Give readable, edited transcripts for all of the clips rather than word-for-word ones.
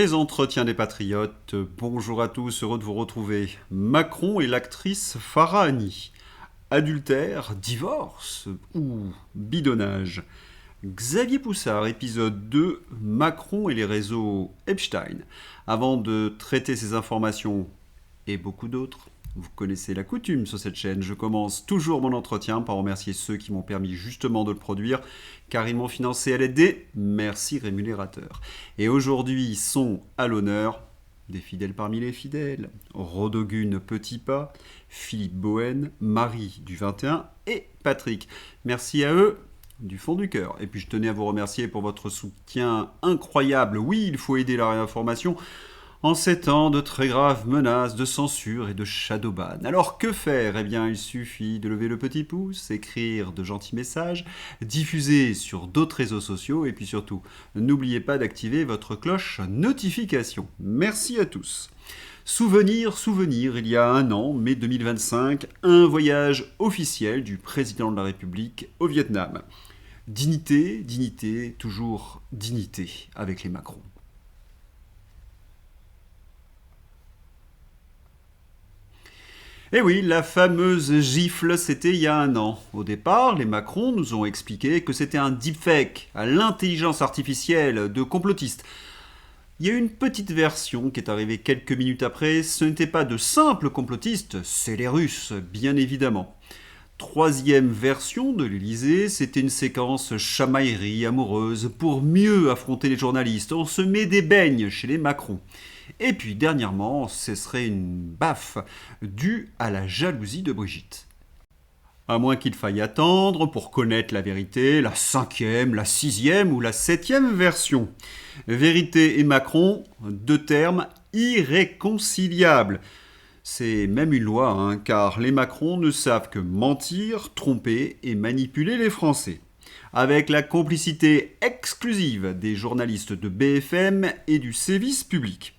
Les entretiens des patriotes, bonjour à tous, heureux de vous retrouver. Macron et l'actrice Farah Hanni. Adultère, divorce ou bidonnage. Xavier Poussard, épisode 2, Macron et les réseaux Epstein. Avant de traiter ces informations et beaucoup d'autres, vous connaissez la coutume sur cette chaîne, je commence toujours mon entretien par remercier ceux qui m'ont permis justement de le produire, car ils m'ont financé à l'aide des merci rémunérateurs. Et aujourd'hui sont à l'honneur des fidèles parmi les fidèles, Rodogune Petitpas, Philippe Bohen, Marie du 21 et Patrick. Merci à eux du fond du cœur. Et puis je tenais à vous remercier pour votre soutien incroyable. Oui, il faut aider la réinformation en ces temps de très graves menaces de censure et de shadowban. Alors que faire ? Eh bien, il suffit de lever le petit pouce, écrire de gentils messages, diffuser sur d'autres réseaux sociaux et puis surtout, n'oubliez pas d'activer votre cloche notification. Merci à tous. Souvenir, il y a un an, mai 2025, un voyage officiel du président de la République au Vietnam. Dignité, toujours dignité avec les Macron. Eh oui, la fameuse gifle, c'était il y a un an. Au départ, les Macron nous ont expliqué que c'était un deepfake, à l'intelligence artificielle de complotistes. Il y a une petite version qui est arrivée quelques minutes après, ce n'était pas de simples complotistes, c'est les Russes, bien évidemment. Troisième version de l'Elysée, c'était une séquence chamaillerie amoureuse pour mieux affronter les journalistes. On se met des beignes chez les Macron. Et puis dernièrement, ce serait une baffe due à la jalousie de Brigitte. À moins qu'il faille attendre pour connaître la vérité, la cinquième, la sixième ou la septième version. Vérité et Macron, deux termes irréconciliables. C'est même une loi, car les Macron ne savent que mentir, tromper et manipuler les Français. Avec la complicité exclusive des journalistes de BFM et du service public.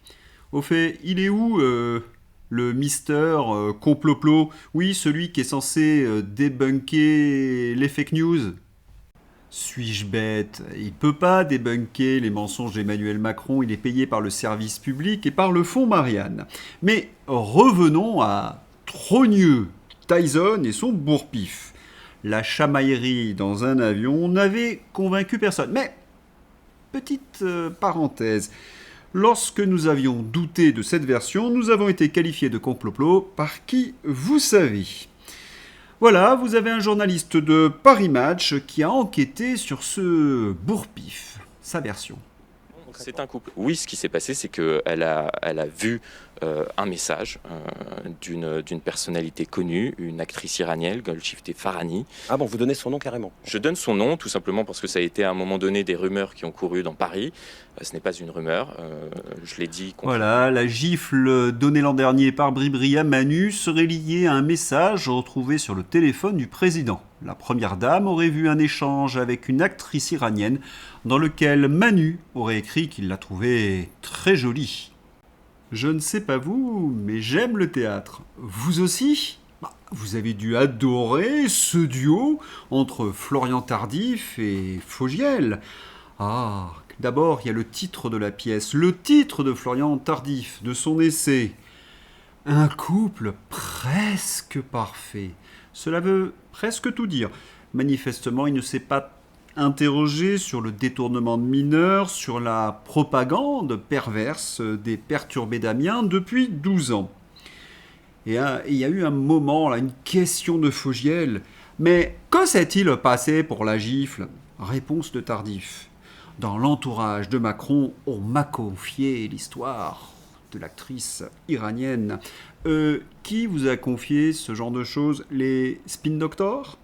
Au fait, il est où le Mister Complot? Oui, celui qui est censé débunker les fake news. Suis-je bête? Il peut pas débunker les mensonges d'Emmanuel Macron, il est payé par le service public et par le fonds Marianne. Mais revenons à Trogneux, Tyson et son bourre-pif. La chamaillerie dans un avion n'avait convaincu personne. Mais, petite parenthèse, lorsque nous avions douté de cette version, nous avons été qualifiés de complot par qui vous savez. Voilà, vous avez un journaliste de Paris Match qui a enquêté sur ce bourre-pif, sa version. C'est un couple. Oui, ce qui s'est passé, c'est qu'elle a vu un message d'une personnalité connue, une actrice iranienne, Golshifteh Farahani. Ah bon, vous donnez son nom carrément? Je donne son nom tout simplement parce que ça a été à un moment donné des rumeurs qui ont couru dans Paris. Ce n'est pas une rumeur, je l'ai dit. Voilà, la gifle donnée l'an dernier par Bribri à Manu serait liée à un message retrouvé sur le téléphone du président. La première dame aurait vu un échange avec une actrice iranienne dans lequel Manu aurait écrit qu'il la trouvait très jolie. Je ne sais pas vous, mais j'aime le théâtre. Vous aussi ? Vous avez dû adorer ce duo entre Florian Tardif et Fogiel. Ah, d'abord, il y a le titre de la pièce, le titre de Florian Tardif, de son essai. Un couple presque parfait. Cela veut presque tout dire. Manifestement, il ne s'est pas interrogé sur le détournement de mineurs, sur la propagande perverse des perturbés d'Amiens depuis 12 ans. Et il y a eu un moment, là, une question de Fogiel. Mais que s'est-il passé pour la gifle ? Réponse de Tardif. Dans l'entourage de Macron, on m'a confié l'histoire de l'actrice iranienne. Qui vous a confié ce genre de choses ? Les spin doctors ?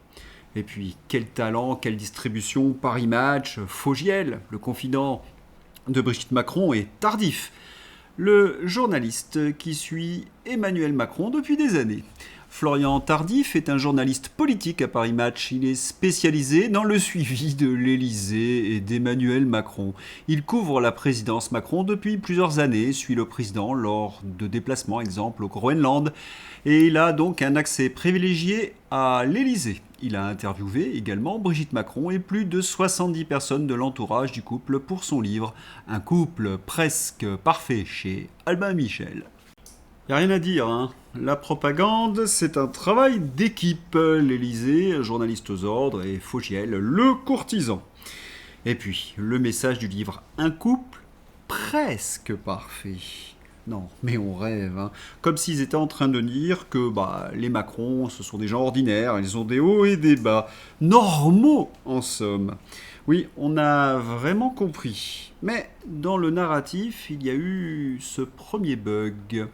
Et puis, quel talent, quelle distribution, Paris Match, Fogiel, le confident de Brigitte Macron et Tardif, le journaliste qui suit Emmanuel Macron depuis des années. Florian Tardif est un journaliste politique à Paris Match. Il est spécialisé dans le suivi de l'Élysée et d'Emmanuel Macron. Il couvre la présidence Macron depuis plusieurs années, suit le président lors de déplacements, exemple au Groenland, et il a donc un accès privilégié à l'Élysée. Il a interviewé également Brigitte Macron et plus de 70 personnes de l'entourage du couple pour son livre « Un couple presque parfait » chez Albin Michel. Y a rien à dire, hein. La propagande, c'est un travail d'équipe. L'Élysée, journaliste aux ordres, et Fogiel, le courtisan. Et puis, le message du livre « Un couple presque parfait ». Non, mais on rêve, hein. Comme s'ils étaient en train de dire que les Macron, ce sont des gens ordinaires, ils ont des hauts et des bas. Normaux, en somme. Oui, on a vraiment compris. Mais dans le narratif, il y a eu ce premier bug.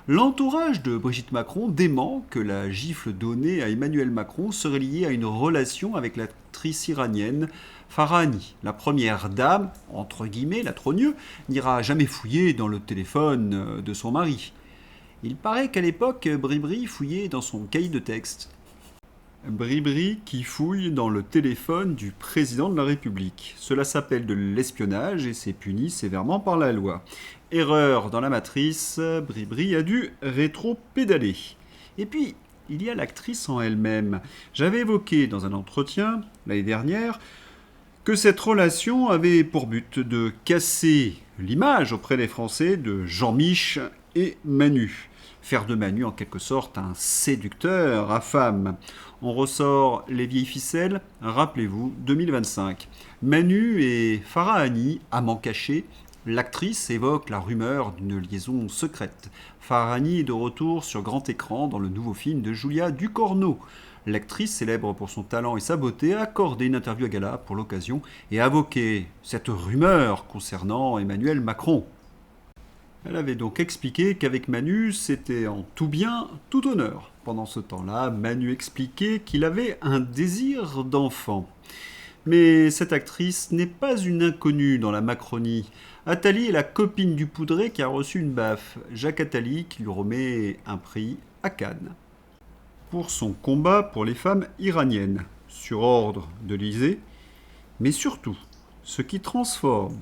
L'entourage de Brigitte Macron dément que la gifle donnée à Emmanuel Macron serait liée à une relation avec l'actrice iranienne Farahani. La première dame, entre guillemets, la trogneux, n'ira jamais fouiller dans le téléphone de son mari. Il paraît qu'à l'époque, Bribri fouillait dans son cahier de texte. Bribri qui fouille dans le téléphone du président de la République. Cela s'appelle de l'espionnage et c'est puni sévèrement par la loi. Erreur dans la matrice, Bribri a dû rétro-pédaler. Et puis, il y a l'actrice en elle-même. J'avais évoqué dans un entretien, l'année dernière, que cette relation avait pour but de casser l'image auprès des Français de Jean-Mich et Manu. Faire de Manu en quelque sorte un séducteur à femmes. On ressort les vieilles ficelles, rappelez-vous, 2025. Manu et Farahani, amants cachés, l'actrice évoque la rumeur d'une liaison secrète. Farahani est de retour sur grand écran dans le nouveau film de Julia Ducournau. L'actrice, célèbre pour son talent et sa beauté, a accordé une interview à Gala pour l'occasion et a évoqué cette rumeur concernant Emmanuel Macron. Elle avait donc expliqué qu'avec Manu, c'était en tout bien, tout honneur. Pendant ce temps-là, Manu expliquait qu'il avait un désir d'enfant. Mais cette actrice n'est pas une inconnue dans la Macronie. Attali est la copine du poudré qui a reçu une baffe, Jacques Attali, qui lui remet un prix à Cannes. Pour son combat pour les femmes iraniennes, sur ordre de l'Élysée, mais surtout, ce qui transforme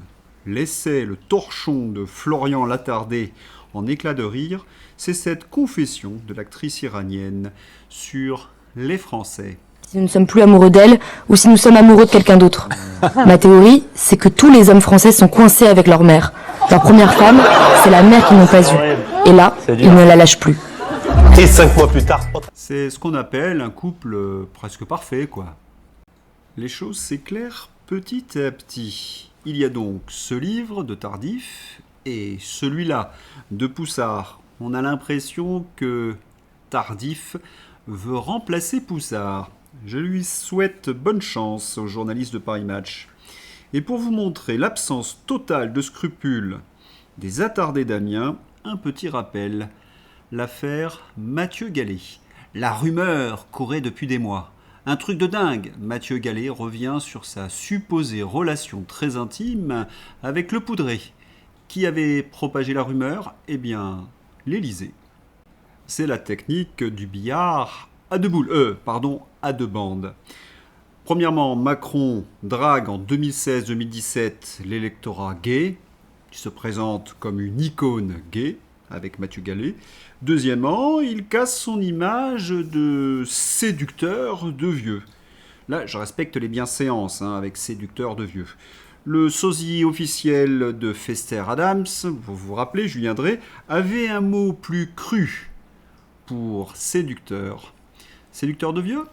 l'essai Le Torchon de Florian Latardé en éclat de rire, c'est cette confession de l'actrice iranienne sur les Français. Si nous ne sommes plus amoureux d'elle ou si nous sommes amoureux de quelqu'un d'autre. Ma théorie, c'est que tous les hommes français sont coincés avec leur mère. Leur première femme, c'est la mère qu'ils n'ont pas eue. Et là, ils ne la lâchent plus. Et 5 mois plus tard... C'est ce qu'on appelle un couple presque parfait, quoi. Les choses s'éclairent petit à petit. Il y a donc ce livre de Tardif et celui-là de Poussard. On a l'impression que Tardif veut remplacer Poussard. Je lui souhaite bonne chance au journaliste de Paris Match. Et pour vous montrer l'absence totale de scrupules des attardés d'Amiens, un petit rappel. L'affaire Mathieu Gallet. La rumeur courait depuis des mois. Un truc de dingue. Mathieu Gallet revient sur sa supposée relation très intime avec le poudré. Qui avait propagé la rumeur ? Eh bien, l'Élysée. C'est la technique du billard à deux boules. À deux bandes. Premièrement, Macron drague en 2016-2017 l'électorat gay, qui se présente comme une icône gay, avec Mathieu Gallet. Deuxièmement, il casse son image de séducteur de vieux. Là, je respecte les bienséances avec séducteur de vieux. Le sosie officiel de Fester Adams, vous vous rappelez, Julien Drey, avait un mot plus cru pour séducteur. Séducteur de vieux ?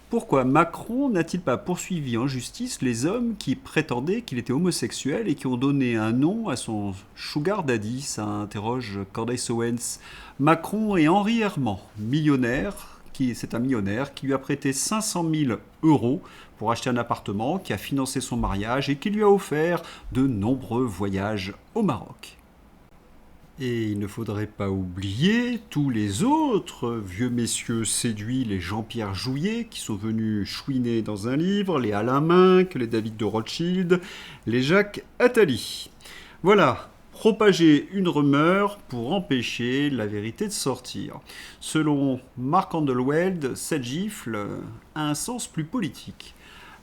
Pourquoi Macron n'a-t-il pas poursuivi en justice les hommes qui prétendaient qu'il était homosexuel et qui ont donné un nom à son sugar daddy ? Ça interroge Candace Owens. Macron et Henri Herman, c'est un millionnaire qui lui a prêté 500 000 € pour acheter un appartement, qui a financé son mariage et qui lui a offert de nombreux voyages au Maroc. Et il ne faudrait pas oublier tous les autres vieux messieurs séduits, les Jean-Pierre Jouyet, qui sont venus chouiner dans un livre, les Alain Minck, les David de Rothschild, les Jacques Attali. Voilà, propager une rumeur pour empêcher la vérité de sortir. Selon Mark Underweld, cette gifle a un sens plus politique.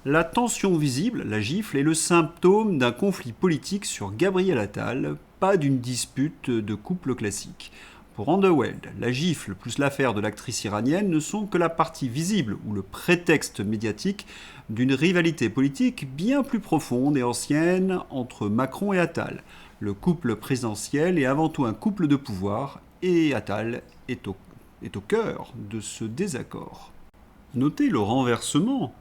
La tension visible, la gifle, est le symptôme d'un conflit politique sur Gabriel Attal, pas d'une dispute de couple classique. Pour Underworld, la gifle plus l'affaire de l'actrice iranienne ne sont que la partie visible ou le prétexte médiatique d'une rivalité politique bien plus profonde et ancienne entre Macron et Attal. Le couple présidentiel est avant tout un couple de pouvoir et Attal est au cœur de ce désaccord. Notez le renversement.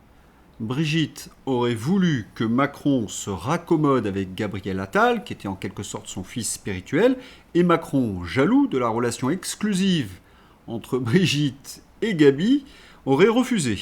Brigitte aurait voulu que Macron se raccommode avec Gabriel Attal, qui était en quelque sorte son fils spirituel, et Macron, jaloux de la relation exclusive entre Brigitte et Gabi, aurait refusé.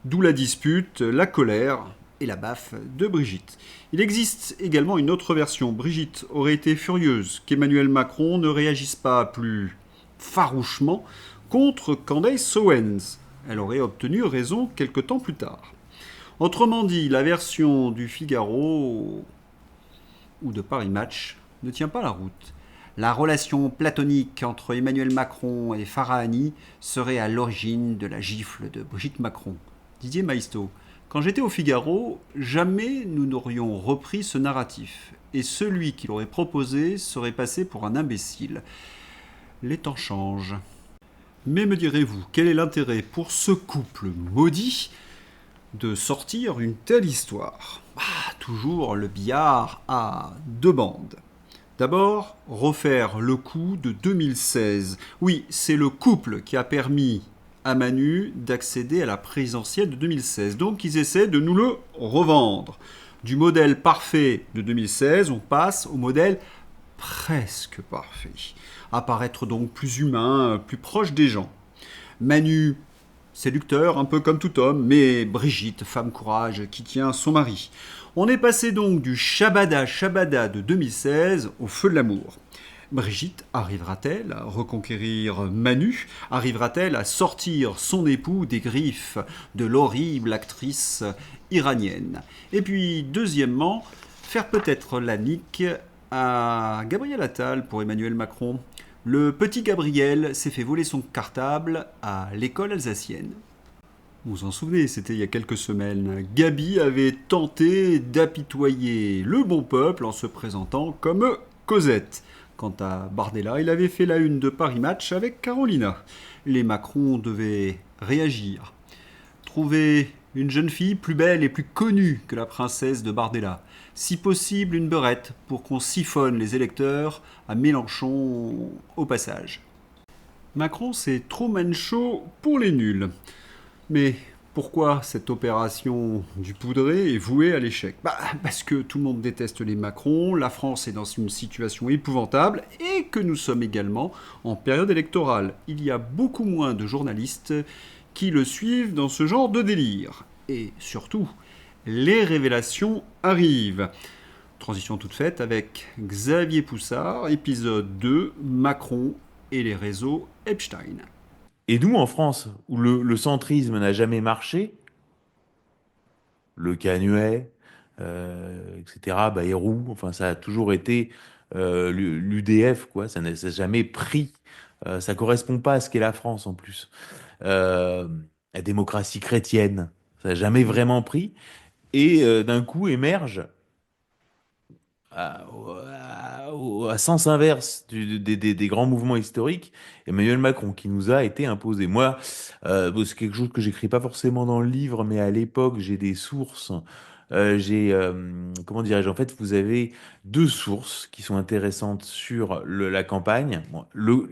D'où la dispute, la colère et la baffe de Brigitte. Il existe également une autre version. Brigitte aurait été furieuse qu'Emmanuel Macron ne réagisse pas plus farouchement contre Candace Owens. Elle aurait obtenu raison quelque temps plus tard. Autrement dit, la version du Figaro ou de Paris Match ne tient pas la route. La relation platonique entre Emmanuel Macron et Farahani serait à l'origine de la gifle de Brigitte Macron. Didier Maisto, quand j'étais au Figaro, jamais nous n'aurions repris ce narratif, et celui qui l'aurait proposé serait passé pour un imbécile. Les temps changent. Mais me direz-vous, quel est l'intérêt pour ce couple maudit de sortir une telle histoire? Toujours le billard à deux bandes. D'abord, refaire le coup de 2016. Oui, c'est le couple qui a permis à Manu d'accéder à la présidentielle de 2016. Donc ils essaient de nous le revendre. Du modèle parfait de 2016, on passe au modèle presque parfait. Apparaître donc plus humain, plus proche des gens. Manu, séducteur, un peu comme tout homme, mais Brigitte, femme courage, qui tient son mari. On est passé donc du Shabada de 2016 au feu de l'amour. Brigitte arrivera-t-elle à reconquérir Manu? Arrivera-t-elle à sortir son époux des griffes de l'horrible actrice iranienne? Et puis, deuxièmement, faire peut-être la nique à Gabriel Attal pour Emmanuel Macron. Le petit Gabriel s'est fait voler son cartable à l'école alsacienne. Vous vous en souvenez, c'était il y a quelques semaines. Gabi avait tenté d'apitoyer le bon peuple en se présentant comme Cosette. Quant à Bardella, il avait fait la une de Paris Match avec Carolina. Les Macron devaient réagir. Trouver une jeune fille plus belle et plus connue que la princesse de Bardella. Si possible, une beurette pour qu'on siphonne les électeurs à Mélenchon au passage. Macron, c'est Truman Show pour les nuls. Mais pourquoi cette opération du poudré est vouée à l'échec? Parce que tout le monde déteste les Macron, la France est dans une situation épouvantable et que nous sommes également en période électorale. Il y a beaucoup moins de journalistes qui le suivent dans ce genre de délire. Et surtout, les révélations arrivent. Transition toute faite avec Xavier Poussard, épisode 2, Macron et les réseaux Epstein. Et nous, en France, où le centrisme n'a jamais marché, Le Canuet, etc., Bayrou, enfin, ça a toujours été l'UDF, quoi. Ça n'a jamais pris. Ça correspond pas à ce qu'est la France, en plus. La démocratie chrétienne, ça n'a jamais vraiment pris. Et d'un coup émerge à sens inverse des grands mouvements historiques, Emmanuel Macron, qui nous a été imposé. Moi, c'est quelque chose que j'écris pas forcément dans le livre, mais à l'époque, j'ai des sources. Comment dirais-je, en fait, vous avez deux sources qui sont intéressantes sur la campagne. Bon,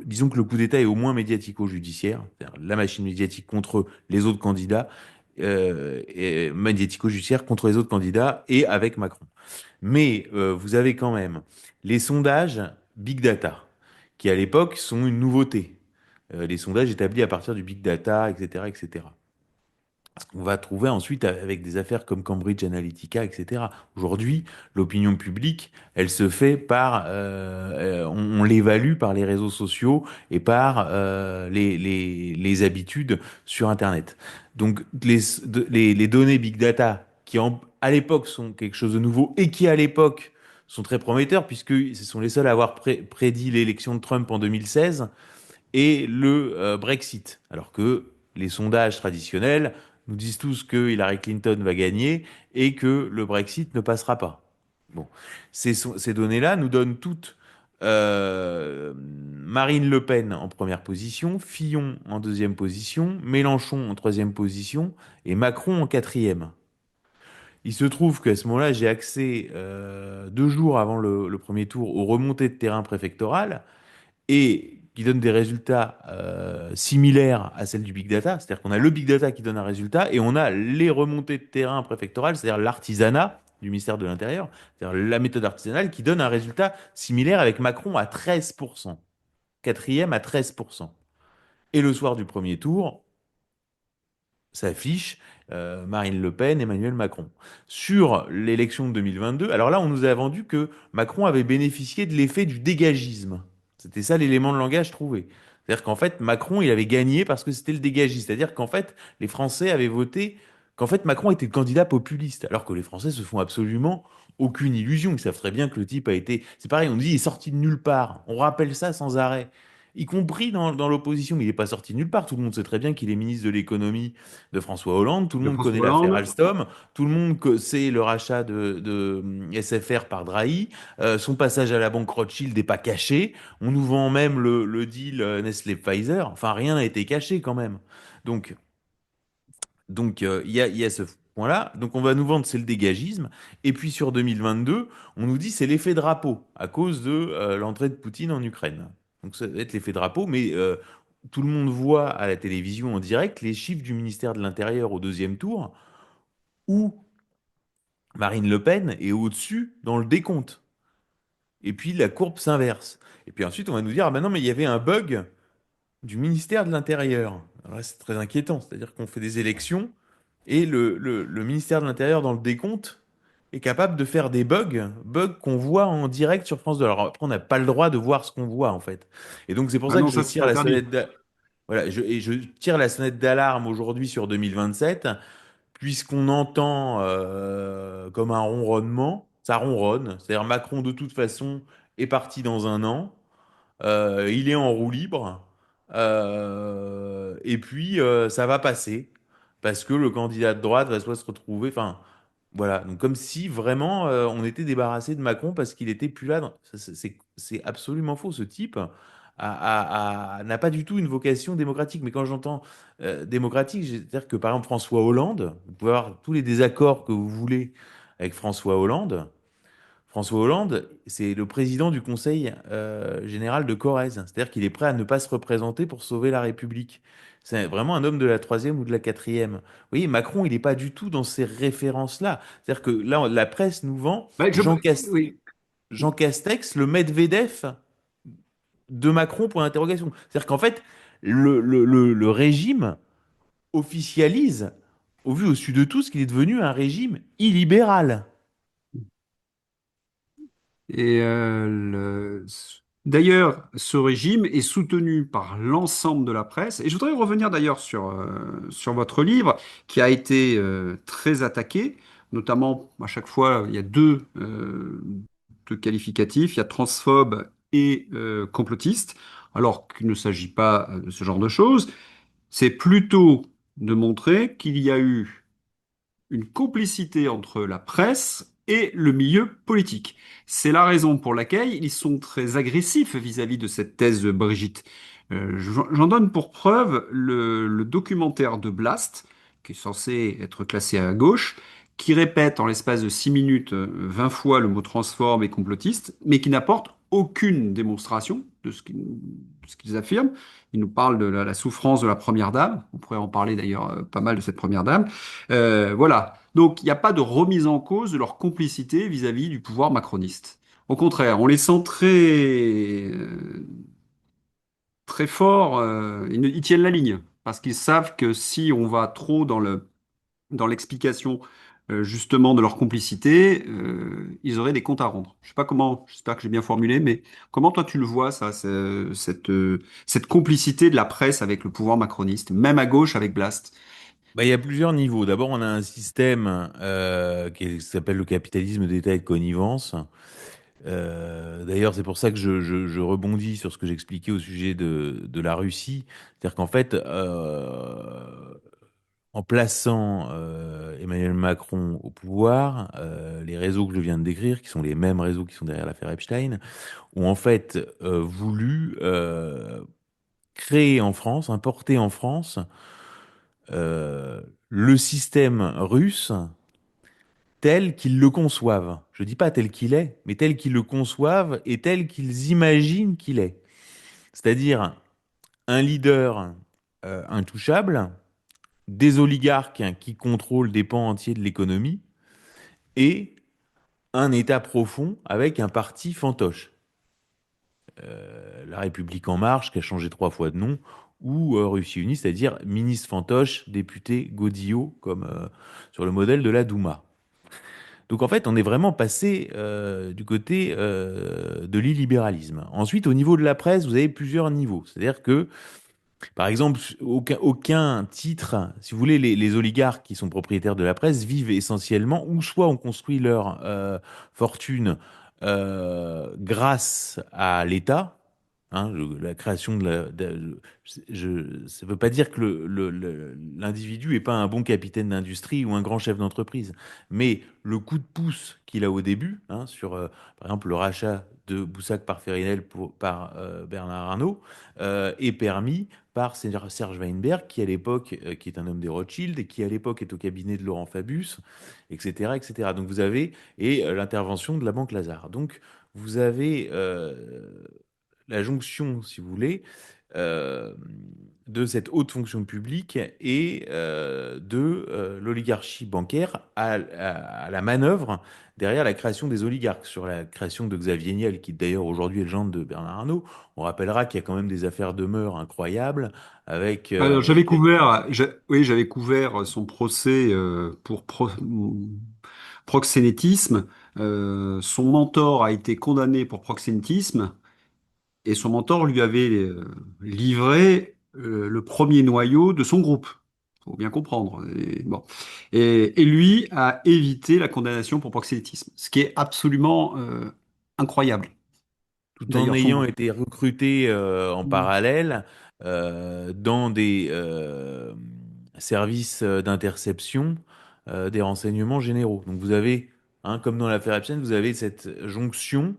disons que le coup d'État est au moins médiatico-judiciaire, c'est-à-dire la machine médiatique contre les autres candidats, et médiatico-judiciaire contre les autres candidats et avec Macron. Mais vous avez quand même les sondages Big Data, qui à l'époque sont une nouveauté. Les sondages établis à partir du Big Data, etc., etc. Ce qu'on va trouver ensuite avec des affaires comme Cambridge Analytica, etc. Aujourd'hui, l'opinion publique, elle se fait par... on l'évalue par les réseaux sociaux et par les habitudes sur Internet. Donc, les données Big Data, qui à l'époque sont quelque chose de nouveau et qui à l'époque sont très prometteurs, puisque ce sont les seuls à avoir prédit l'élection de Trump en 2016 et le Brexit. Alors que les sondages traditionnels nous disent tous que Hillary Clinton va gagner et que le Brexit ne passera pas. Bon, ces données-là nous donnent toutes Marine Le Pen en première position, Fillon en deuxième position, Mélenchon en troisième position et Macron en quatrième. Il se trouve qu'à ce moment-là, j'ai accès 2 jours avant le premier tour aux remontées de terrain préfectorales et qui donnent des résultats similaires à celles du Big Data. C'est-à-dire qu'on a le Big Data qui donne un résultat et on a les remontées de terrain préfectorales, c'est-à-dire l'artisanat du ministère de l'Intérieur, c'est-à-dire la méthode artisanale qui donne un résultat similaire avec Macron à 13%, quatrième à 13%. Et le soir du premier tour, s'affiche Marine Le Pen, Emmanuel Macron. Sur l'élection de 2022, alors là, on nous a vendu que Macron avait bénéficié de l'effet du dégagisme. C'était ça l'élément de langage trouvé. C'est-à-dire qu'en fait, Macron, il avait gagné parce que c'était le dégagisme. C'est-à-dire qu'en fait, les Français avaient voté qu'en fait, Macron était le candidat populiste. Alors que les Français se font absolument aucune illusion. Ils savent très bien que le type a été... C'est pareil, on nous dit il est sorti de nulle part. On rappelle ça sans arrêt. Y compris dans l'opposition, mais il n'est pas sorti de nulle part. Tout le monde sait très bien qu'il est ministre de l'économie de François Hollande. Tout le De monde François connaît l'affaire Hollande. Alstom. Tout le monde sait le rachat de SFR par Drahi. Son passage à la banque Rothschild n'est pas caché. On nous vend même le deal Nestlé-Pfizer. Enfin, rien n'a été caché quand même. Donc, il y a ce point-là. Donc, on va nous vendre, c'est le dégagisme. Et puis, sur 2022, on nous dit c'est l'effet drapeau à cause de l'entrée de Poutine en Ukraine. Donc, ça va être l'effet drapeau, mais tout le monde voit à la télévision en direct les chiffres du ministère de l'Intérieur au deuxième tour, où Marine Le Pen est au-dessus dans le décompte. Et puis, la courbe s'inverse. Et puis ensuite, on va nous dire, ah ben non, mais il y avait un bug du ministère de l'Intérieur. Alors là, c'est très inquiétant. C'est-à-dire qu'on fait des élections et le ministère de l'Intérieur, dans le décompte, est capable de faire des bugs qu'on voit en direct sur France 2. Alors après, on n'a pas le droit de voir ce qu'on voit, en fait. Et donc, c'est pour Ah ça que non, je ça c'est tire la interdit. sonnette voilà, je tire la sonnette d'alarme aujourd'hui sur 2027, puisqu'on entend comme un ronronnement, ça ronronne. C'est-à-dire Macron, de toute façon, est parti dans un an. Il est en roue libre. Et puis, ça va passer. Parce que le candidat de droite va soit se retrouver. Enfin, voilà. Donc, comme si vraiment on était débarrassé de Macron parce qu'il était plus là. C'est absolument faux. Ce type n'a pas du tout une vocation démocratique. Mais quand j'entends démocratique, c'est-à-dire que par exemple, François Hollande, vous pouvez avoir tous les désaccords que vous voulez avec François Hollande. François Hollande, c'est le président du Conseil général de Corrèze. C'est-à-dire qu'il est prêt à ne pas se représenter pour sauver la République. C'est vraiment un homme de la troisième ou de la quatrième. Vous voyez, Macron, il n'est pas du tout dans ces références-là. C'est-à-dire que là, la presse nous vend Bah, oui. Jean Castex, le Medvedev de Macron pour l'interrogation. C'est-à-dire qu'en fait, le régime officialise, au vu au sud de tous, qu'il est devenu un régime illibéral. Et d'ailleurs, ce régime est soutenu par l'ensemble de la presse. Et je voudrais revenir d'ailleurs sur votre livre, qui a été très attaqué, notamment à chaque fois, il y a deux qualificatifs, il y a transphobe et complotiste, alors qu'il ne s'agit pas de ce genre de choses. C'est plutôt de montrer qu'il y a eu une complicité entre la presse et le milieu politique. C'est la raison pour laquelle ils sont très agressifs vis-à-vis de cette thèse de Brigitte. J'en donne pour preuve le documentaire de Blast, qui est censé être classé à gauche, qui répète en l'espace de 6 minutes 20 fois le mot transforme et complotiste, mais qui n'apporte aucune démonstration de ce qu'ils affirment. Ils nous parlent de la souffrance de la première dame. On pourrait en parler d'ailleurs pas mal de cette première dame. Voilà. Donc, il n'y a pas de remise en cause de leur complicité vis-à-vis du pouvoir macroniste. Au contraire, on les sent très forts. Ils tiennent la ligne parce qu'ils savent que si on va trop dans l'explication justement de leur complicité, ils auraient des comptes à rendre. Je sais pas comment. J'espère que j'ai bien formulé, mais comment toi tu le vois ça, cette complicité de la presse avec le pouvoir macroniste, même à gauche avec Blast? Bah, il y a plusieurs niveaux. D'abord, on a un système qui s'appelle le capitalisme d'État et de connivence. D'ailleurs, c'est pour ça que je rebondis sur ce que j'expliquais au sujet de la Russie. C'est-à-dire qu'en fait, en plaçant Emmanuel Macron au pouvoir, les réseaux que je viens de décrire, qui sont les mêmes réseaux qui sont derrière l'affaire Epstein, ont en fait voulu créer en France, importer en France le système russe tel qu'ils le conçoivent. Je dis pas tel qu'il est, mais tel qu'ils le conçoivent et tel qu'ils imaginent qu'il est. C'est-à-dire un leader intouchable, des oligarques qui contrôlent des pans entiers de l'économie et un État profond avec un parti fantoche. La République en marche, qui a changé 3 fois de nom, ou Russie unie, c'est-à-dire ministre fantoche, député Godillot, comme sur le modèle de la Douma. Donc en fait, on est vraiment passé du côté de l'illibéralisme. Ensuite, au niveau de la presse, vous avez plusieurs niveaux. C'est-à-dire que, par exemple, aucun titre, si vous voulez, les oligarques qui sont propriétaires de la presse vivent essentiellement, ou soit on construit leur fortune grâce à l'État. Hein, la création ça ne veut pas dire que l'individu n'est pas un bon capitaine d'industrie ou un grand chef d'entreprise, mais le coup de pouce qu'il a au début, hein, sur par exemple le rachat de Boussac par Ferinel par Bernard Arnault, est permis par Serge Weinberg, qui à l'époque, qui est un homme des Rothschild et qui à l'époque est au cabinet de Laurent Fabius, etc., etc. Donc vous avez l'intervention de la Banque Lazare. Donc vous avez la jonction, si vous voulez, euh, de cette haute fonction publique et de l'oligarchie bancaire à la manœuvre derrière la création des oligarques, sur la création de Xavier Niel, qui d'ailleurs aujourd'hui est le gendre de Bernard Arnault. On rappellera qu'il y a quand même des affaires de mœurs incroyables avec... Alors, oui, j'avais couvert son procès pour proxénétisme. Son mentor a été condamné pour proxénétisme et son mentor lui avait livré le premier noyau de son groupe. Faut bien comprendre. Et, bon. Et lui a évité la condamnation pour proxénétisme, ce qui est absolument incroyable. tout en D'ailleurs, ayant été recruté en parallèle dans des services d'interception des renseignements généraux. Donc vous avez, hein, comme dans l'affaire Epstein, vous avez cette jonction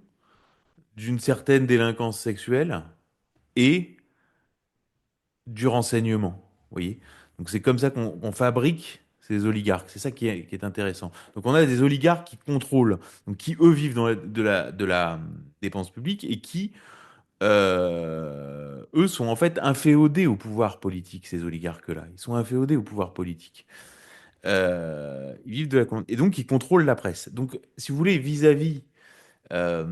d'une certaine délinquance sexuelle et du renseignement. Vous voyez? Donc c'est comme ça qu'on fabrique ces oligarques. C'est ça qui est intéressant. Donc on a des oligarques qui contrôlent, donc qui eux vivent dans de la dépense publique et qui eux sont en fait inféodés au pouvoir politique, ces oligarques-là. Ils sont inféodés au pouvoir politique. Ils vivent et donc ils contrôlent la presse. Donc, si vous voulez, vis-à-vis, euh,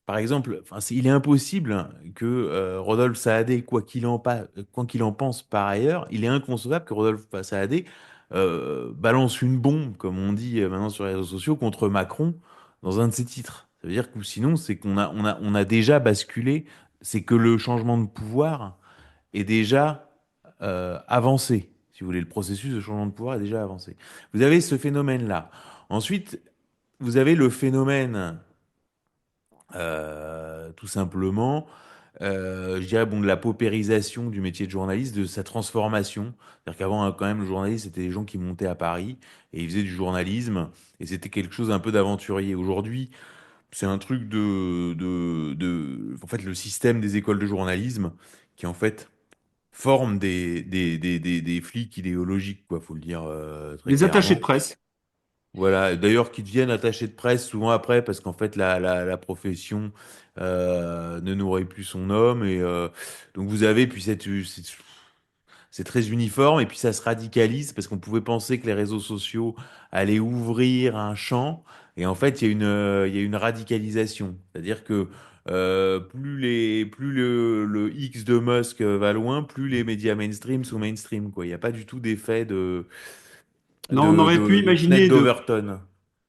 par exemple, enfin, il est impossible que Rodolphe Saadé, quoi qu'il en pense par ailleurs, il est inconcevable que Rodolphe Saadé balance une bombe, comme on dit maintenant sur les réseaux sociaux, contre Macron dans un de ses titres. Ça veut dire que sinon, c'est qu'on a déjà basculé, c'est que le changement de pouvoir est déjà avancé. Si vous voulez, le processus de changement de pouvoir est déjà avancé. Vous avez ce phénomène-là. Ensuite, vous avez le phénomène, tout simplement, je dirais, bon, de la paupérisation du métier de journaliste, de sa transformation. C'est-à-dire qu'avant, hein, quand même, le journaliste, c'était des gens qui montaient à Paris et ils faisaient du journalisme et c'était quelque chose un peu d'aventurier. Aujourd'hui, c'est un truc en fait, le système des écoles de journalisme qui, en fait, forme des flics idéologiques, quoi, faut le dire très les attachés de clairement. presse. Voilà, d'ailleurs, qui deviennent attachés de presse souvent après, parce qu'en fait, la profession ne nourrit plus son homme. Et donc, vous avez, puis c'est très uniforme, et puis ça se radicalise, parce qu'on pouvait penser que les réseaux sociaux allaient ouvrir un champ, et en fait, il y a une radicalisation. C'est-à-dire que plus le X de Musk va loin, plus les médias mainstream sont mainstream, quoi. Il n'y a pas du tout d'effet de, Non, on de, aurait pu de fenêtre imaginer d'Overton.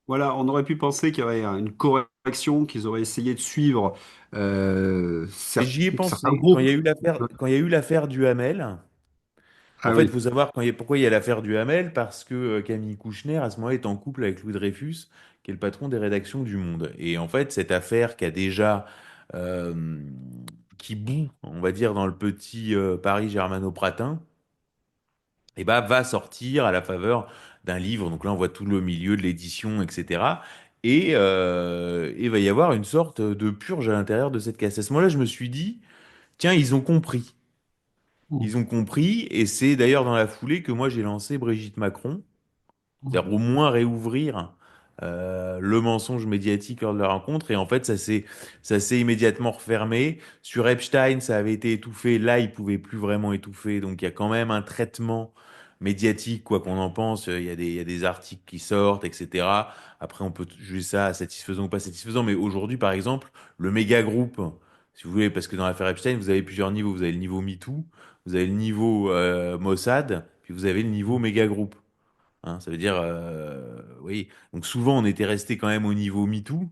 voilà, on aurait pu penser qu'il y aurait une correction, qu'ils auraient essayé de suivre Et j'y ai certains pensé. Quand il groupes. y a eu l'affaire Duhamel, en Ah fait, il oui. faut savoir pourquoi il y a l'affaire Duhamel, parce que Camille Kouchner, à ce moment-là, est en couple avec Louis Dreyfus, qui est le patron des rédactions du Monde. Et en fait, cette affaire qui a déjà, euh, qui bout, on va dire, dans le petit Paris germano-pratin, et bah, va sortir à la faveur d'un livre. Donc là, on voit tout le milieu de l'édition, etc. Et va y avoir une sorte de purge à l'intérieur de cette caisse. À ce moment-là, je me suis dit, tiens, ils ont compris. Ils ont compris, et c'est d'ailleurs dans la foulée que moi j'ai lancé Brigitte Macron, c'est-à-dire au moins réouvrir le mensonge médiatique lors de la rencontre. Et en fait, ça s'est immédiatement refermé. Sur Epstein, ça avait été étouffé. Là, il pouvait plus vraiment étouffer. Donc, il y a quand même un traitement médiatique, quoi qu'on en pense. Il y a des articles qui sortent, etc. Après, on peut juger ça satisfaisant ou pas satisfaisant. Mais aujourd'hui, par exemple, le méga groupe, si vous voulez, parce que dans l'affaire Epstein, vous avez plusieurs niveaux. Vous avez le niveau MeToo, vous avez le niveau Mossad, puis vous avez le niveau méga groupe. Hein, ça veut dire, oui. Donc souvent, on était resté quand même au niveau MeToo.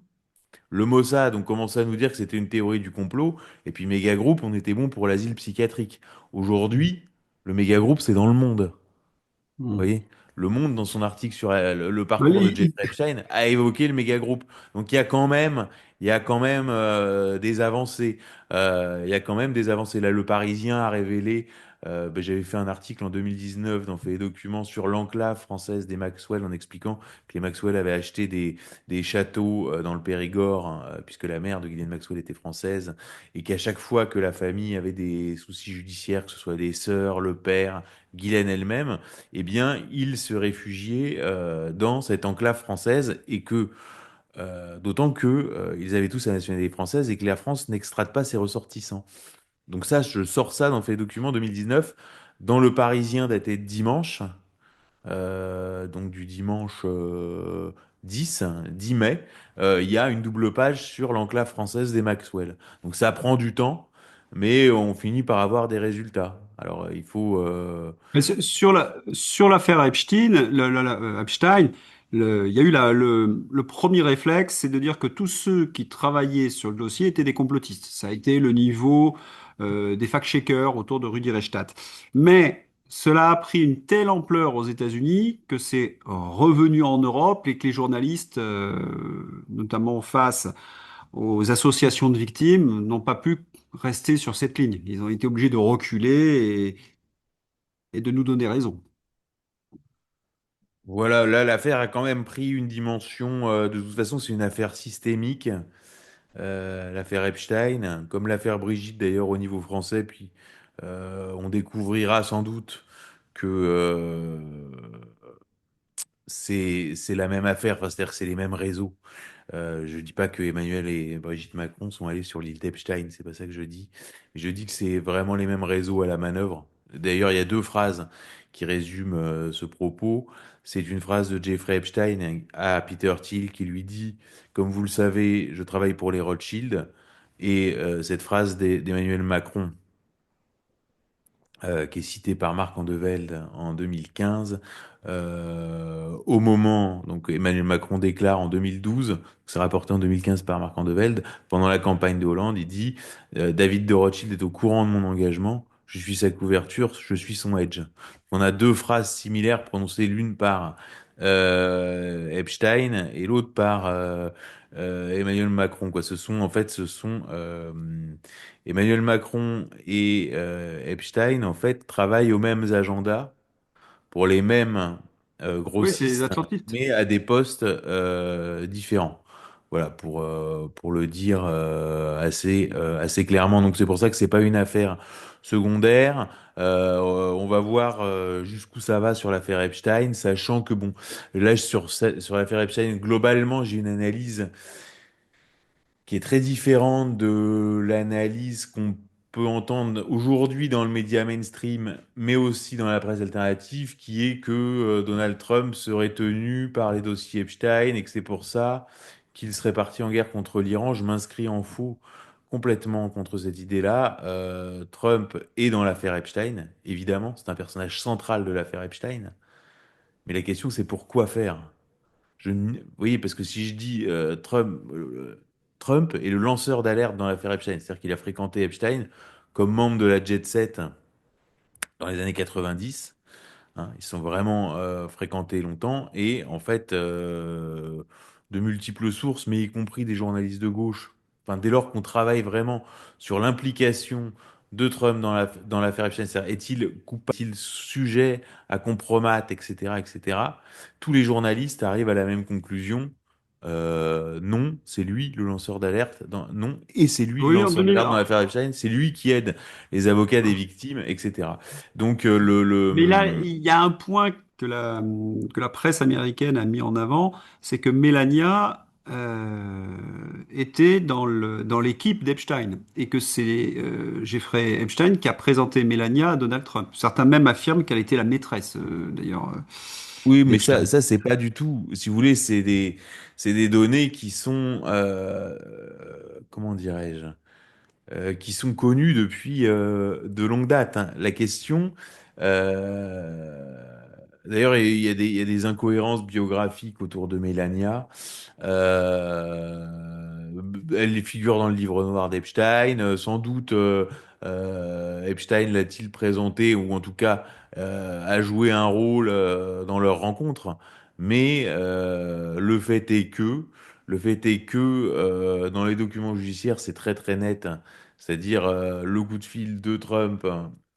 Le Mossad, on commençait à nous dire que c'était une théorie du complot. Et puis méga groupe, on était bon pour l'asile psychiatrique. Aujourd'hui, le méga groupe, c'est dans le monde. Vous voyez, Le Monde, dans son article sur le parcours de Jeffrey Epstein, a évoqué le méga groupe. Donc il y a quand même des avancées. Il y a quand même des avancées. Là, Le Parisien a révélé. J'avais fait un article en 2019 dans Fait et Documents sur l'enclave française des Maxwell en expliquant que les Maxwell avaient acheté des châteaux dans le Périgord, hein, puisque la mère de Ghislaine Maxwell était française, et qu'à chaque fois que la famille avait des soucis judiciaires, que ce soit des sœurs, le père, Ghislaine elle-même, eh bien, ils se réfugiaient dans cette enclave française et que, d'autant que ils avaient tous la nationalité française et que la France n'extrade pas ses ressortissants. Donc ça, je sors ça dans Fait Documents 2019, dans Le Parisien daté de dimanche, donc du dimanche 10 mai, il y a une double page sur l'enclave française des Maxwell. Donc ça prend du temps, mais on finit par avoir des résultats. Alors il faut... Mais sur l'affaire Epstein, Epstein, il y a eu le premier réflexe, c'est de dire que tous ceux qui travaillaient sur le dossier étaient des complotistes. Ça a été le niveau des fact-checkers autour de Rudi Reichstadt. Mais cela a pris une telle ampleur aux États-Unis que c'est revenu en Europe et que les journalistes, notamment face aux associations de victimes, n'ont pas pu rester sur cette ligne. Ils ont été obligés de reculer et de nous donner raison. Voilà, là, l'affaire a quand même pris une dimension. De toute façon, c'est une affaire systémique, l'affaire Epstein, comme l'affaire Brigitte d'ailleurs au niveau français. Puis on découvrira sans doute que c'est la même affaire. Enfin, c'est-à-dire que c'est les mêmes réseaux. Je dis pas que Emmanuel et Brigitte Macron sont allés sur l'île d'Epstein, c'est pas ça que je dis. Je dis que c'est vraiment les mêmes réseaux à la manœuvre. D'ailleurs, il y a deux phrases qui résument ce propos. C'est une phrase de Jeffrey Epstein à Peter Thiel qui lui dit, comme vous le savez, je travaille pour les Rothschild. Et cette phrase d'Emmanuel Macron qui est cité par Marc Andevelde en 2015. Au moment, donc Emmanuel Macron déclare en 2012, c'est rapporté en 2015 par Marc Andevelde, pendant la campagne de Hollande, il dit David de Rothschild est au courant de mon engagement, je suis sa couverture, je suis son edge. On a deux phrases similaires prononcées l'une par Epstein et l'autre par Emmanuel Macron. Quoi. Ce sont Emmanuel Macron et Epstein, en fait, travaillent aux mêmes agendas pour les mêmes Oui, c'est les grossistes, Atlantistes. mais à des postes différents. Voilà, pour le dire assez clairement. Donc c'est pour ça que c'est pas une affaire secondaire. On va voir jusqu'où ça va sur l'affaire Epstein, sachant que bon, là sur l'affaire Epstein, globalement, j'ai une analyse qui est très différente de l'analyse qu'on peut entendre aujourd'hui dans le média mainstream, mais aussi dans la presse alternative, qui est que Donald Trump serait tenu par les dossiers Epstein et que c'est pour ça qu'il serait parti en guerre contre l'Iran. Je m'inscris en faux complètement contre cette idée-là. Trump est dans l'affaire Epstein, évidemment, c'est un personnage central de l'affaire Epstein. Mais la question, c'est pourquoi faire? Oui, parce que si je dis Trump est le lanceur d'alerte dans l'affaire Epstein, c'est-à-dire qu'il a fréquenté Epstein comme membre de la Jet Set dans les années 90. Hein, ils sont vraiment fréquentés longtemps et en fait, de multiples sources, mais y compris des journalistes de gauche. Enfin, dès lors qu'on travaille vraiment sur l'implication de Trump dans l'affaire Epstein, c'est-à-dire est-il coupable, est-il sujet à compromat, etc., etc. Tous les journalistes arrivent à la même conclusion. Non, c'est lui le lanceur d'alerte. Non, et c'est lui le Oui, en lanceur 2000. d'alerte dans l'affaire Epstein. C'est lui qui aide les avocats des victimes, etc. Donc Mais là, il y a un point que la presse américaine a mis en avant, c'est que Melania était dans l'équipe d'Epstein et que c'est Jeffrey Epstein qui a présenté Melania à Donald Trump. Certains même affirment qu'elle était la maîtresse, d'ailleurs, oui, mais d'Epstein. ça c'est pas du tout. Si vous voulez, c'est des données qui sont, comment dirais-je, qui sont connues depuis de longue date, hein. La question, euh, d'ailleurs, il y a des incohérences biographiques autour de Melania. Elle figure dans le livre noir d'Epstein. Sans doute, Epstein l'a-t-il présenté, ou en tout cas a joué un rôle dans leur rencontre. Mais le fait est que dans les documents judiciaires, c'est très très net. C'est-à-dire le coup de fil de Trump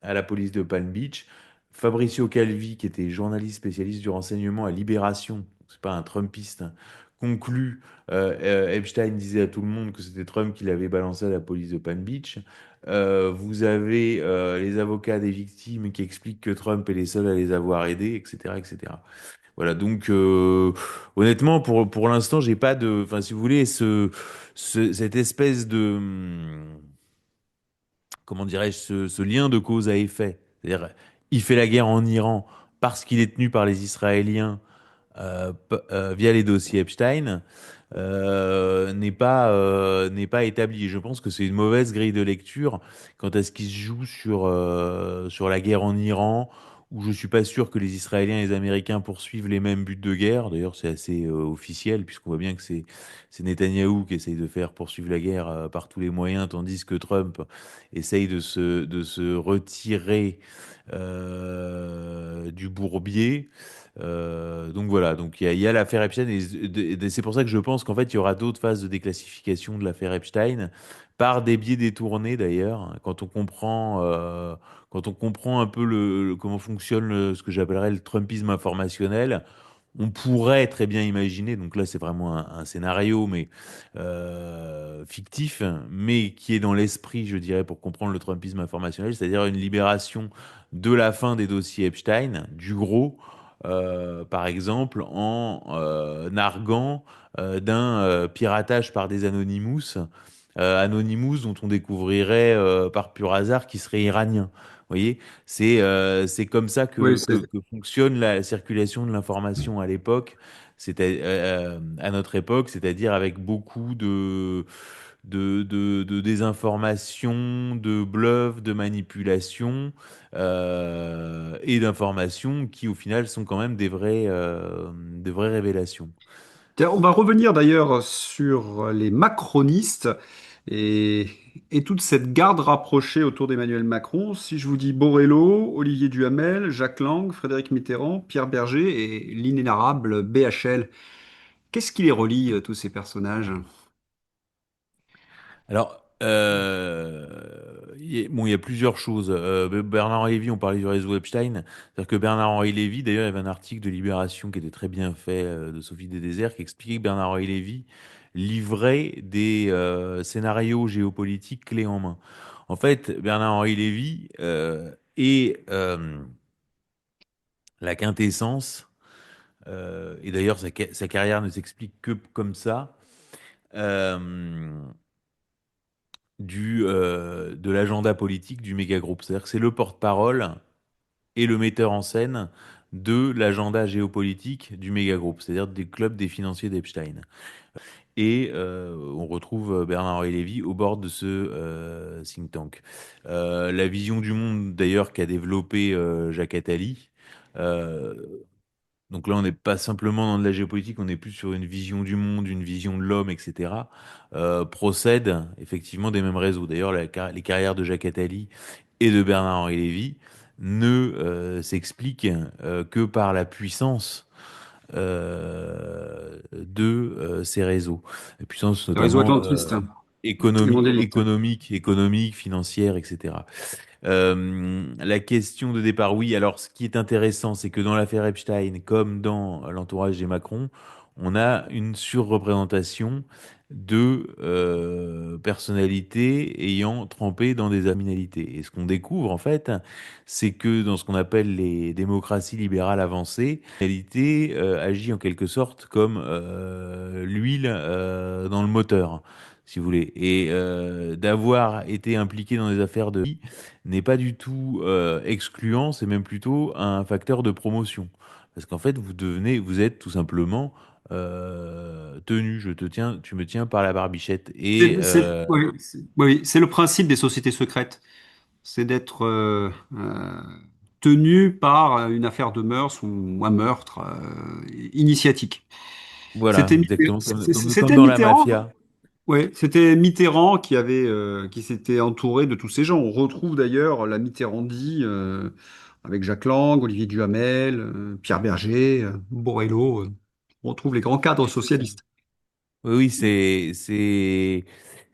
à la police de Palm Beach. Fabricio Calvi, qui était journaliste spécialiste du renseignement à Libération, c'est pas un Trumpiste, conclut, Epstein disait à tout le monde que c'était Trump qui l'avait balancé à la police de Palm Beach. Vous avez les avocats des victimes qui expliquent que Trump est les seuls à les avoir aidés, etc., etc. Voilà, donc honnêtement, pour l'instant, j'ai pas de, enfin, si vous voulez, cette espèce de, comment dirais-je, ce lien de cause à effet. C'est-à-dire, il fait la guerre en Iran parce qu'il est tenu par les Israéliens via les dossiers Epstein n'est pas établi. Je pense que c'est une mauvaise grille de lecture quant à ce qui se joue sur la guerre en Iran, où je suis pas sûr que les Israéliens et les Américains poursuivent les mêmes buts de guerre. D'ailleurs, c'est assez officiel, puisqu'on voit bien que c'est Netanyahou qui essaye de faire poursuivre la guerre par tous les moyens, tandis que Trump essaye de se retirer du bourbier. Donc voilà, donc il y a l'affaire Epstein et c'est pour ça que je pense qu'en fait il y aura d'autres phases de déclassification de l'affaire Epstein par des biais détournés d'ailleurs. Quand on comprend un peu comment fonctionne ce que j'appellerais le Trumpisme informationnel, on pourrait très bien imaginer, donc là c'est vraiment un scénario mais fictif, mais qui est dans l'esprit, je dirais, pour comprendre le Trumpisme informationnel, c'est-à-dire une libération de la fin des dossiers Epstein, du gros, par exemple, en narguant d'un piratage par des Anonymous, Anonymous dont on découvrirait par pur hasard qui serait iranien. Vous voyez, c'est comme ça Oui, que fonctionne la circulation de l'information à l'époque, à notre époque, c'est-à-dire avec beaucoup de désinformation, de bluff, de manipulation et d'informations qui, au final, sont quand même des vraies révélations. tiens, on va revenir d'ailleurs sur les macronistes et, et toute cette garde rapprochée autour d'Emmanuel Macron. Si je vous dis Borrello, Olivier Duhamel, Jacques Lang, Frédéric Mitterrand, Pierre Berger et l'inénarrable BHL, qu'est-ce qui les relie, tous ces personnages? Alors, bon, il y a plusieurs choses. Bernard-Henri Lévy, on parlait du réseau Epstein. C'est-à-dire que Bernard-Henri Lévy, d'ailleurs, il y avait un article de Libération qui était très bien fait de Sophie Desdésert qui expliquait que Bernard-Henri Lévy livrait des scénarios géopolitiques clés en main. En fait, Bernard-Henri Lévy est la quintessence, et d'ailleurs sa carrière ne s'explique que comme ça, euh, de l'agenda politique du méga groupe. C'est-à-dire que c'est le porte-parole et le metteur en scène de l'agenda géopolitique du méga groupe, c'est-à-dire des clubs des financiers d'Epstein. Et on retrouve Bernard-Henri Lévy au bord de ce think tank. La vision du monde, d'ailleurs, qu'a développé Jacques Attali, euh, donc là, on n'est pas simplement dans de la géopolitique, on est plus sur une vision du monde, une vision de l'homme, etc. Procède effectivement des mêmes réseaux. D'ailleurs, les carrières de Jacques Attali et de Bernard-Henri Lévy ne s'expliquent que par la puissance de ces réseaux. La puissance Le réseau notamment atlantiste. et mondialisation. économique, financière, etc. La question de départ, oui. Alors, ce qui est intéressant, c'est que dans l'affaire Epstein, comme dans l'entourage des Macron, on a une surreprésentation de personnalités ayant trempé dans des criminalités. Et ce qu'on découvre, en fait, c'est que dans ce qu'on appelle les démocraties libérales avancées, la criminalité agit en quelque sorte comme l'huile dans le moteur, si vous voulez. Et d'avoir été impliqué dans des affaires de n'est pas du tout excluant, c'est même plutôt un facteur de promotion. Parce qu'en fait, vous êtes tout simplement tenu, je te tiens, tu me tiens par la barbichette. Et Oui, oui, c'est le principe des sociétés secrètes. C'est d'être tenu par une affaire de mœurs ou un meurtre initiatique. voilà, C'était exactement comme c'était dans la Mitterrand. mafia. Ouais, c'était Mitterrand qui s'était entouré de tous ces gens. On retrouve d'ailleurs la Mitterrandie avec Jacques Lang, Olivier Duhamel, Pierre Berger, Borello. On retrouve les grands cadres socialistes. Oui, oui,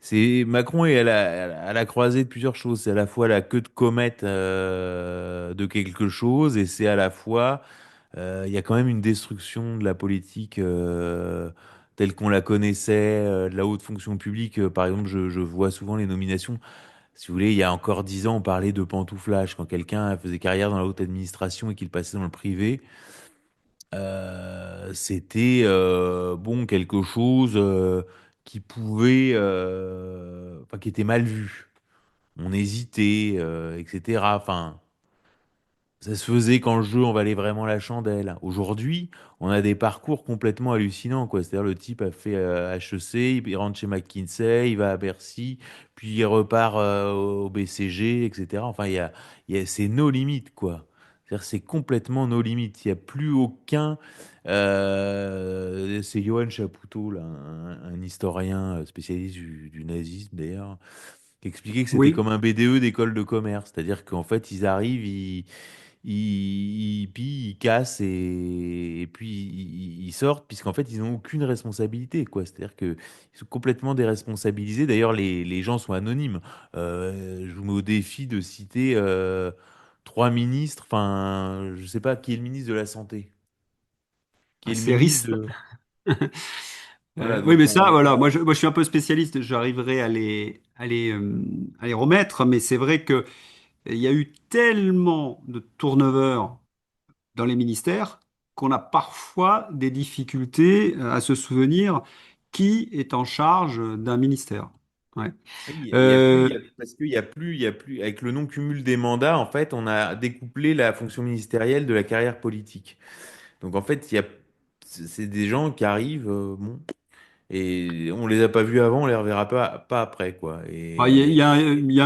c'est Macron est à la croisée de plusieurs choses. C'est à la fois la queue de comète de quelque chose, et c'est à la fois il y a quand même une destruction de la politique telle qu'on la connaissait, de la haute fonction publique. Par exemple, je vois souvent les nominations. Si vous voulez, il y a encore 10 ans, on parlait de pantouflage. Quand quelqu'un faisait carrière dans la haute administration et qu'il passait dans le privé, c'était bon quelque chose qui pouvait, enfin, qui était mal vu. On hésitait, etc. Enfin, ça se faisait quand le jeu en valait vraiment la chandelle. Aujourd'hui, on a des parcours complètement hallucinants, quoi. C'est-à-dire, le type a fait HEC, il rentre chez McKinsey, il va à Bercy, puis il repart au BCG, etc. Enfin, c'est nos limites, quoi. C'est-à-dire, c'est complètement nos limites. Il n'y a plus aucun. C'est Johan Chapoutot, là, un historien spécialiste du nazisme, d'ailleurs, qui expliquait que c'était Oui, comme un BDE d'école de commerce. C'est-à-dire qu'en fait, ils arrivent, puis ils cassent, et puis ils sortent, puisqu'en fait, ils n'ont aucune responsabilité, quoi. C'est-à-dire qu'ils sont complètement déresponsabilisés. D'ailleurs, les gens sont anonymes. Je vous mets au défi de citer trois ministres. Enfin, je sais pas qui est le ministre de la Santé, qui est le c'est ministre risque. de. Voilà, Oui, donc mais ça, voilà, moi, je suis un peu spécialiste, j'arriverai à les remettre, mais c'est vrai que il y a eu tellement de turnover dans les ministères qu'on a parfois des difficultés à se souvenir qui est en charge d'un ministère. Ouais. Oui, Euh, parce il y a plus, avec le non-cumul des mandats, en fait, on a découplé la fonction ministérielle de la carrière politique. Donc en fait, c'est des gens qui arrivent, bon, et on les a pas vus avant, on les reverra pas après, quoi. Et il y a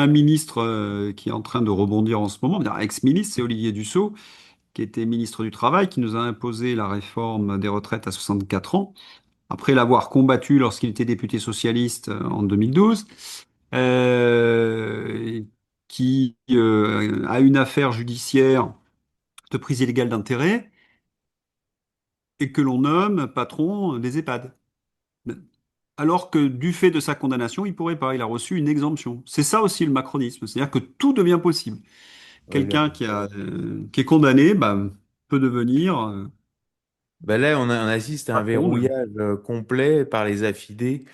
un ministre qui est en train de rebondir en ce moment, un ex-ministre, c'est Olivier Dussopt, qui était ministre du Travail, qui nous a imposé la réforme des retraites à 64 ans, après l'avoir combattu lorsqu'il était député socialiste en 2012, euh, qui a une affaire judiciaire de prise illégale d'intérêt et que l'on nomme patron des EHPAD. Alors que du fait de sa condamnation, il pourrait pas, il a reçu une exemption. C'est ça aussi le macronisme, c'est-à-dire que tout devient possible. voilà. Quelqu'un qui est condamné bah, peut devenir Ben là, on assiste à un patron. verrouillage complet par les affidés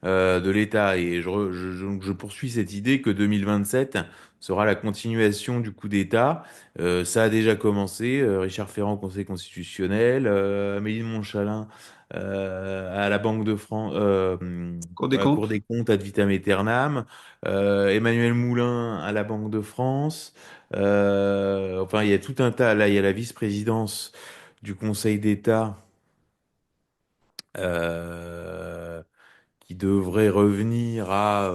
de l'État. Et je poursuis cette idée que 2027 sera la continuation du coup d'État. Ça a déjà commencé. Richard Ferrand au Conseil constitutionnel, Amélie de Montchalin à la Banque de France, Cour à des la Cour comptes. des comptes ad vitam aeternam, Emmanuel Moulin à la Banque de France. Enfin, il y a tout un tas. Là, il y a la vice-présidence du Conseil d'État. Euh, qui devrait revenir à,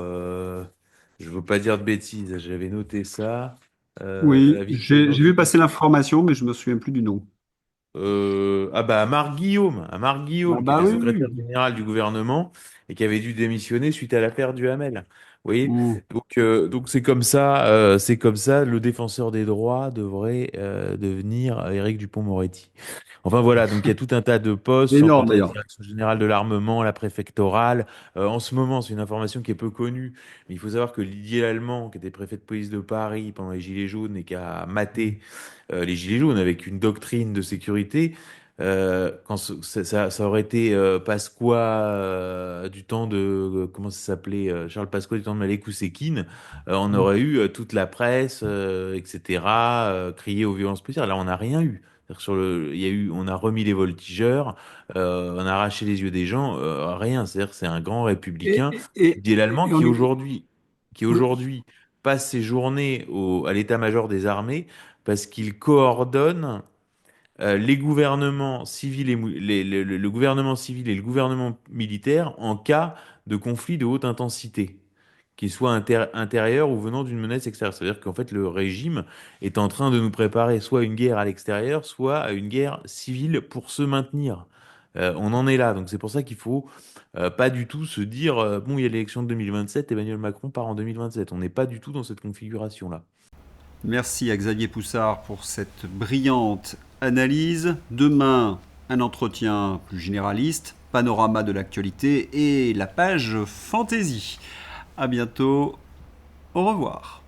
je veux pas dire de bêtises, j'avais noté ça, la Oui, vice-présidence j'ai du vu Conseil. passer l'information, mais je me souviens plus du nom. Ah bah à Marc Ah Guillaume, qui bah était oui, secrétaire oui. général du gouvernement et qui avait dû démissionner suite à l'affaire Duhamel. Vous voyez? Oui. Donc c'est comme ça, le défenseur des droits devrait devenir Éric Dupond-Moretti. Enfin voilà, donc il y a tout un tas de postes, C'est sans énorme compter la d'ailleurs. direction générale de l'armement, la préfectorale. En ce moment, c'est une information qui est peu connue, mais il faut savoir que Didier Lallemand, qui était préfet de police de Paris pendant les Gilets jaunes et qui a maté les Gilets jaunes avec une doctrine de sécurité, quand ça aurait été Pasqua du temps de comment ça s'appelait Charles Pasqua du temps de Malek Ousekine, on aurait eu toute la presse, etc. Crier aux violences policières. Là, on n'a rien eu. C'est-à-dire il y a eu, on a remis les voltigeurs, on a arraché les yeux des gens, rien. C'est-à-dire que c'est un grand Et, républicain, et, Didier Lallemand, et on est... qui aujourd'hui passe ses journées à l'état-major des armées parce qu'il coordonne les gouvernements civils et le gouvernement civil et le gouvernement militaire en cas de conflit de haute intensité, qu'il soit intérieur ou venant d'une menace extérieure. C'est-à-dire qu'en fait, le régime est en train de nous préparer soit à une guerre à l'extérieur, soit à une guerre civile pour se maintenir. On en est là, donc c'est pour ça qu'il faut pas du tout se dire bon, il y a l'élection de 2027, Emmanuel Macron part en 2027. On n'est pas du tout dans cette configuration-là. Merci à Xavier Poussard pour cette brillante analyse. Demain, un entretien plus généraliste, panorama de l'actualité et la page fantaisie. À bientôt, au revoir.